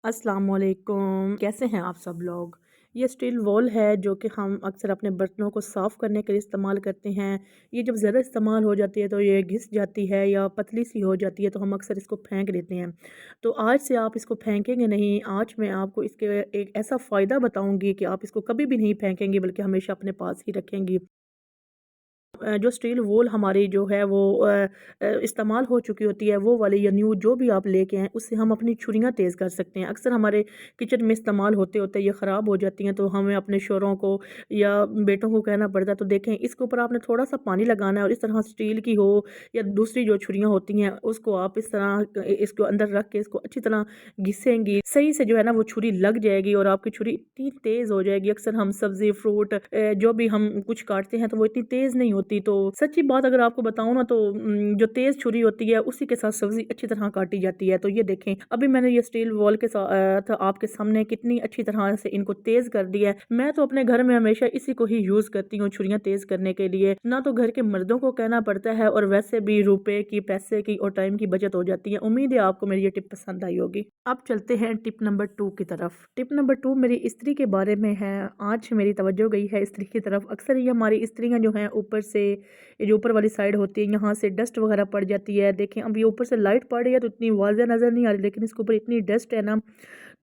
अस्सलाम वालेकुम। कैसे हैं आप सब लोग। ये स्टील वॉल है जो कि हम अक्सर अपने बर्तनों को साफ़ करने के लिए इस्तेमाल करते हैं। ये जब ज़्यादा इस्तेमाल हो जाती है तो ये घिस जाती है या पतली सी हो जाती है, तो हम अक्सर इसको फेंक देते हैं। तो आज से आप इसको फेंकेंगे नहीं। आज मैं आपको इसके एक ऐसा फ़ायदा बताऊंगी कि आप इसको कभी भी नहीं फेंकेंगे बल्कि हमेशा अपने पास ही रखेंगी। जो स्टील वूल हमारी जो है वो इस्तेमाल हो चुकी होती है, वो वाली या न्यू जो भी आप लेके आएँ, उससे हम अपनी छुरियाँ तेज़ कर सकते हैं। अक्सर हमारे किचन में इस्तेमाल होते-होते ये ख़राब हो जाती हैं, तो हमें अपने शोहरों को या बेटों को कहना पड़ता है। तो देखें, इसके ऊपर आपने थोड़ा-सा पानी लगाना है और इस तरह स्टील की हो या दूसरी जो छुरियाँ होती हैं, उसको आप इस तरह इसको अंदर रख के इसको अच्छी तरह घिसेंगी। सही से जो है ना वो छुरी लग जाएगी और आपकी छुरी इतनी तेज़ हो जाएगी। अक्सर हम सब्ज़ी, फ्रूट जो भी हम कुछ काटते हैं तो वो इतनी तेज़ नहीं होती। तो सच्ची बात अगर आपको बताऊँ ना, तो जो तेज़ छुरी होती है उसी के साथ सब्ज़ी अच्छी तरह काटी जाती है। तो ये देखें, अभी मैंने ये स्टील वॉल के साथ आपके सामने कितनी अच्छी तरह से इनको तेज़ कर दिया है। मैं तो अपने घर में हमेशा इसी को ही यूज़ करती हूँ छुरियाँ तेज़ करने के लिए। ना तो घर के मर्दों को कहना पड़ता है और वैसे भी रुपए की, पैसे की और टाइम की बचत हो जाती है। उम्मीद है आपको मेरी ये टिप पसंद आई होगी। अब चलते हैं टिप नंबर 2 की तरफ। टिप नंबर 2 मेरी इस्त्री के बारे में है। आज मेरी तवज्जो गई है इस्त्री की तरफ। अक्सर ये हमारी इस्त्रियाँ जो हैं ऊपर से, ये जो ऊपर वाली साइड होती है, यहाँ से डस्ट वगैरह पड़ जाती है। देखें, अब ये ऊपर से लाइट पड़ रही है तो इतनी वाज़ेह नज़र नहीं आ रही, लेकिन इसके ऊपर इतनी डस्ट है ना।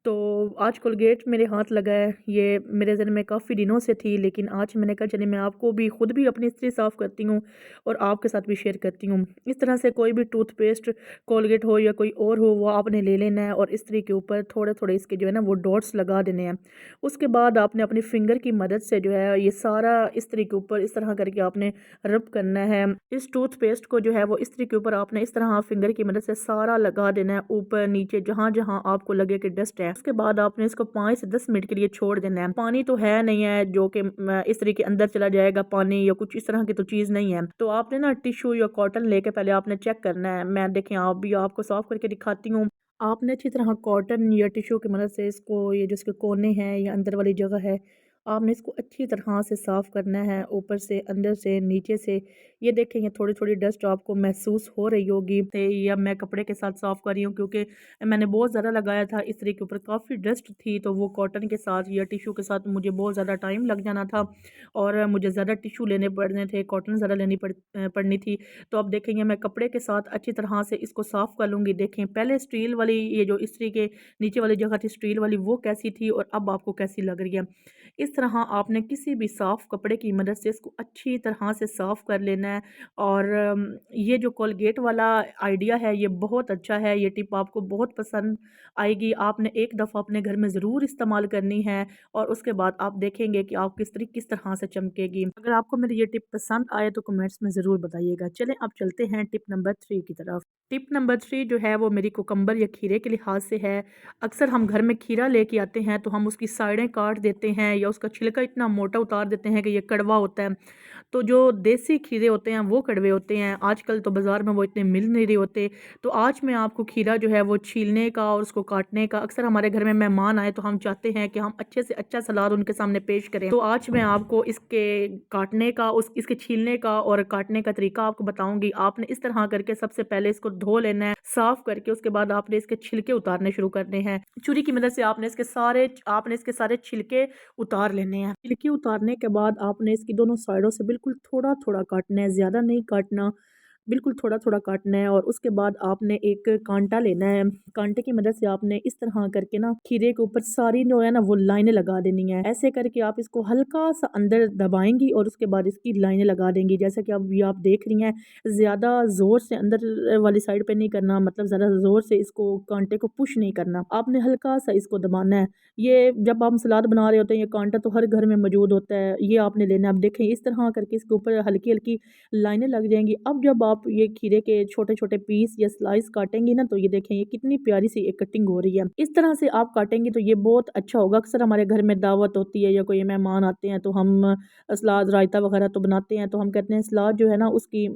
तो आज कोलगेट मेरे हाथ लगा है, ये मेरे ज़हन में काफ़ी दिनों से थी, लेकिन आज मैंने कहा चलिए मैं आपको भी खुद भी अपनी इस्त्री साफ़ करती हूँ और आपके साथ भी शेयर करती हूँ। इस तरह से कोई भी टूथपेस्ट, कोलगेट हो या कोई और हो, वो आपने ले लेना है और इस्त्री के ऊपर थोड़े-थोड़े इसके जो है ना वो डॉट्स लगा देने हैं। उसके बाद आपने अपनी फिंगर की मदद से जो है ये सारा इस्त्री के ऊपर इस तरह करके आपने रब करना है। इस टूथपेस्ट को जो है वो इस्त्री के ऊपर आपने इस तरह फिंगर की मदद से सारा लगा देना है, ऊपर नीचे जहाँ-जहाँ आपको लगे कि डस्ट है। उसके बाद आपने इसको 5 से 10 मिनट के लिए छोड़ देना है। पानी तो है नहीं है जो कि इस्त्री के अंदर चला जाएगा पानी या कुछ इस तरह की तो चीज़ नहीं है। तो आपने ना टिश्यू या कॉटन लेके पहले आपने चेक करना है। मैं देखें आप भी आपको साफ करके दिखाती हूँ। आपने अच्छी तरह कॉटन या टिश्यू की मदद से इसको, ये जो इसके कोने हैं या अंदर वाली जगह है, आपने इसको अच्छी तरह से साफ़ करना है, ऊपर से, अंदर से, नीचे से। ये देखें, ये थोड़ी-थोड़ी डस्ट आपको महसूस हो रही होगी। या मैं कपड़े के साथ साफ़ कर रही हूँ क्योंकि मैंने बहुत ज़्यादा लगाया था इस्त्री के ऊपर, काफ़ी डस्ट थी, तो वो कॉटन के साथ या टिश्यू के साथ मुझे बहुत ज़्यादा टाइम लग जाना था और मुझे ज़्यादा टिश्यू लेने पड़ने थे, कॉटन ज़्यादा पड़नी थी। तो अब देखेंगे मैं कपड़े के साथ अच्छी तरह से इसको साफ़ कर लूँगी। देखें, पहले स्टील वाली ये जो इस्त्री के नीचे वाली जगह थी स्टील वाली, वो कैसी थी और अब आपको कैसी लग रही है। इस तरह आपने किसी भी साफ़ कपड़े की मदद से इसको अच्छी तरह से साफ़ कर लेना है। और ये जो कोलगेट वाला आइडिया है ये बहुत अच्छा है, ये टिप आपको बहुत पसंद आएगी। आपने एक दफ़ा अपने घर में ज़रूर इस्तेमाल करनी है और उसके बाद आप देखेंगे कि आपकी इस्त्री किस तरह से चमकेगी। अगर आपको मेरी ये टिप पसंद आए तो कमेंट्स में ज़रूर बताइएगा। चलें अब चलते हैं टिप नंबर 3 की तरफ। टिप नंबर 3 जो है वो मेरी कुकम्बर या खीरे के लिहाज से है। अक्सर हम घर में खीरा लेके आते हैं तो हम उसकी साइडें काट देते हैं या उसका छिलका इतना मोटा उतार देते हैं कि ये कड़वा होता है। तो जो देसी खीरे होते हैं वो कड़वे होते हैं। आजकल तो बाज़ार में वो इतने मिल नहीं रहे होते। तो आज मैं आपको खीरा जो है वो छीलने का और उसको काटने का, अक्सर हमारे घर में मेहमान आए तो हम चाहते हैं कि हम अच्छे से अच्छा सलाद उनके सामने पेश करें। तो आज मैं आपको इसके काटने का, उस इसके छीलने का और काटने का तरीका आपको बताऊँगी। आपने इस तरह करके सबसे पहले इसको धो लेना है, साफ़ करके उसके बाद आपने इसके छिलके उतारने शुरू करने हैं। छुरी की मदद से आपने इसके सारे छिलके उतार लेने हैं। छिलके उतारने के बाद आपने इसकी दोनों साइडों से बिल्कुल थोड़ा-थोड़ा काटना है, ज़्यादा नहीं काटना, बिल्कुल थोड़ा-थोड़ा काटना है। और उसके बाद आपने एक कांटा लेना है। कांटे की मदद से आपने इस तरह करके ना खीरे के ऊपर सारी जो है ना वो लाइनें लगा देनी है। ऐसे करके आप इसको हल्का-सा अंदर दबाएँगी और उसके बाद इसकी लाइनें लगा देंगी। जैसा कि अब ये आप देख रही हैं, ज़्यादा ज़ोर से अंदर वाली साइड पे नहीं करना, मतलब ज़्यादा ज़ोर से इसको कांटे को पुश नहीं करना। आपने हल्का-सा इसको दबाना है। ये जब हम सलाद बना रहे होते हैं, ये कांटा तो हर घर में मौजूद होता है, ये आपने लेना है। अब देखें, इस तरह करके इसके ऊपर हल्की-हल्की लाइनें लग जाएँगी। अब जब आप ये खीरे के छोटे-छोटे पीस या स्लाइस काटेंगी ना, तो ये देखें ये कितनी प्यारी सी एक कटिंग हो रही है। इस तरह से आप काटेंगी तो ये बहुत अच्छा होगा। अक्सर हमारे घर में दावत होती है या कोई मेहमान आते हैं तो हम सलाद, रायता वगैरह तो बनाते हैं, तो हम कहते हैं सलाद जो है ना उसकी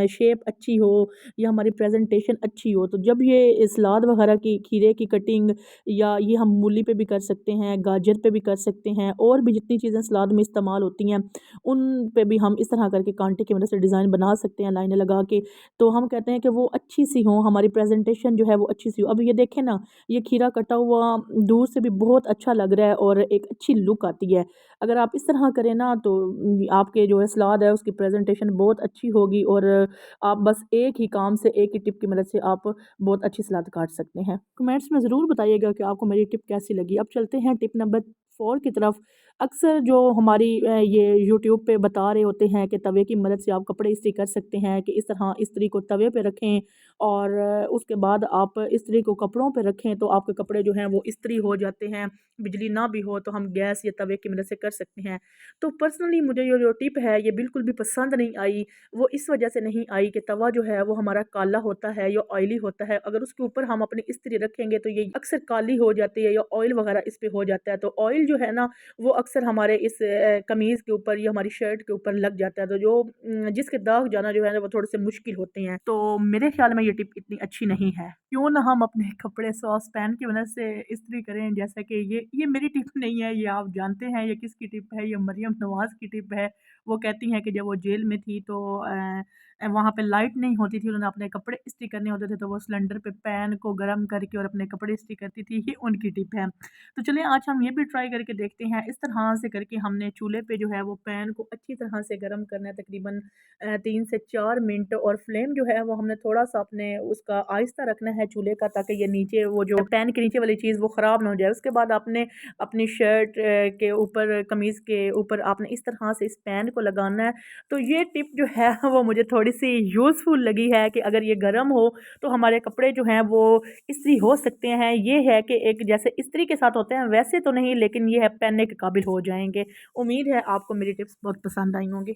शेप अच्छी हो या हमारी प्रेज़ेंटेशन अच्छी हो। तो जब ये सलाद वगैरह की खीरे की कटिंग, या ये हम मूली पे भी कर सकते हैं, गाजर पे भी कर सकते हैं, और भी जितनी चीज़ें सलाद में इस्तेमाल होती हैं उन पे भी हम इस तरह करके कांटे की मदद से डिज़ाइन बना सकते हैं लाइनें लगा के, तो हम कहते हैं कि वो अच्छी सी हो, हमारी प्रेजेंटेशन जो है वो अच्छी सी हो। अब ये देखें ना, ये खीरा कटा हुआ दूर से भी बहुत अच्छा लग रहा है और एक अच्छी लुक आती है। अगर आप इस तरह करें ना तो आपके जो है सलाद है उसकी प्रेजेंटेशन बहुत अच्छी होगी और आप बस एक ही काम से, एक ही टिप की मदद से आप बहुत अच्छी सलाद काट सकते हैं। कमेंट्स में ज़रूर बताइएगा कि आपको मेरी टिप कैसी लगी। अब चलते हैं टिप नंबर 4 की तरफ। अक्सर जो हमारी ये यूट्यूब पे बता रहे होते हैं कि तवे की मदद से आप कपड़े इस्त्री कर सकते हैं, कि इस तरह इस्त्री को तवे पे रखें और उसके बाद आप इस्त्री को कपड़ों पे रखें तो आपके कपड़े जो हैं वो इस्त्री हो जाते हैं। बिजली ना भी हो तो हम गैस या तवे की मदद से कर सकते हैं। तो पर्सनली मुझे ये जो टिप है ये बिल्कुल भी पसंद नहीं आई। वो इस वजह से नहीं आई कि तवा जो है वो हमारा काला होता है या ऑयली होता है। अगर उसके ऊपर हम अपनी इस्त्री रखेंगे तो ये अक्सर काली हो जाती है या ऑयल वगैरह इस पे हो जाता है। तो ऑयल जो है ना वो अक्सर हमारे इस कमीज़ के ऊपर या हमारी शर्ट के ऊपर लग जाता है, तो जो जिसके दाग जाना जो है ना वो थोड़े से मुश्किल होते हैं। तो मेरे ख्याल में ये टिप इतनी अच्छी नहीं है। क्यों ना हम अपने कपड़े सॉस पैन की मदद से इस्त्री करें, जैसा कि ये मेरी टिप नहीं है, ये आप जानते हैं ये किसकी टिप है, ये मरियम नवाज़ की टिप है। वो कहती हैं कि जब वो जेल में थी तो वहाँ पे लाइट नहीं होती थी, उन्होंने अपने कपड़े इस्त्री करने होते थे तो वो सिलेंडर पे पैन को गर्म करके और अपने कपड़े इस्त्री करती थी, ये उनकी टिप है। तो चलिए आज हम ये भी ट्राई करके देखते हैं। इस तरह से करके हमने चूल्हे पे जो है वो पैन को अच्छी तरह से गर्म करना है, तकरीबन 3 से 4 मिनट, और फ्लेम जो है वो हमने थोड़ा-सा अपने उसका आहिस्ता रखना है चूल्हे का, ताकि ये नीचे वो जो पैन के नीचे वाली चीज़ वो ख़राब ना हो जाए। उसके बाद आपने अपनी शर्ट के ऊपर, कमीज़ के ऊपर आपने इस तरह से इस पैन को लगाना है। तो ये टिप जो है वो मुझे थोड़ी-सी यूज़फुल लगी है कि अगर ये गर्म हो तो हमारे कपड़े जो हैं वो इस्त्री हो सकते हैं। ये है कि एक जैसे इस्त्री के साथ होते हैं वैसे तो नहीं, लेकिन ये है पहनने के काबिल हो जाएँगे। उम्मीद है आपको मेरी टिप्स बहुत पसंद आई होंगी।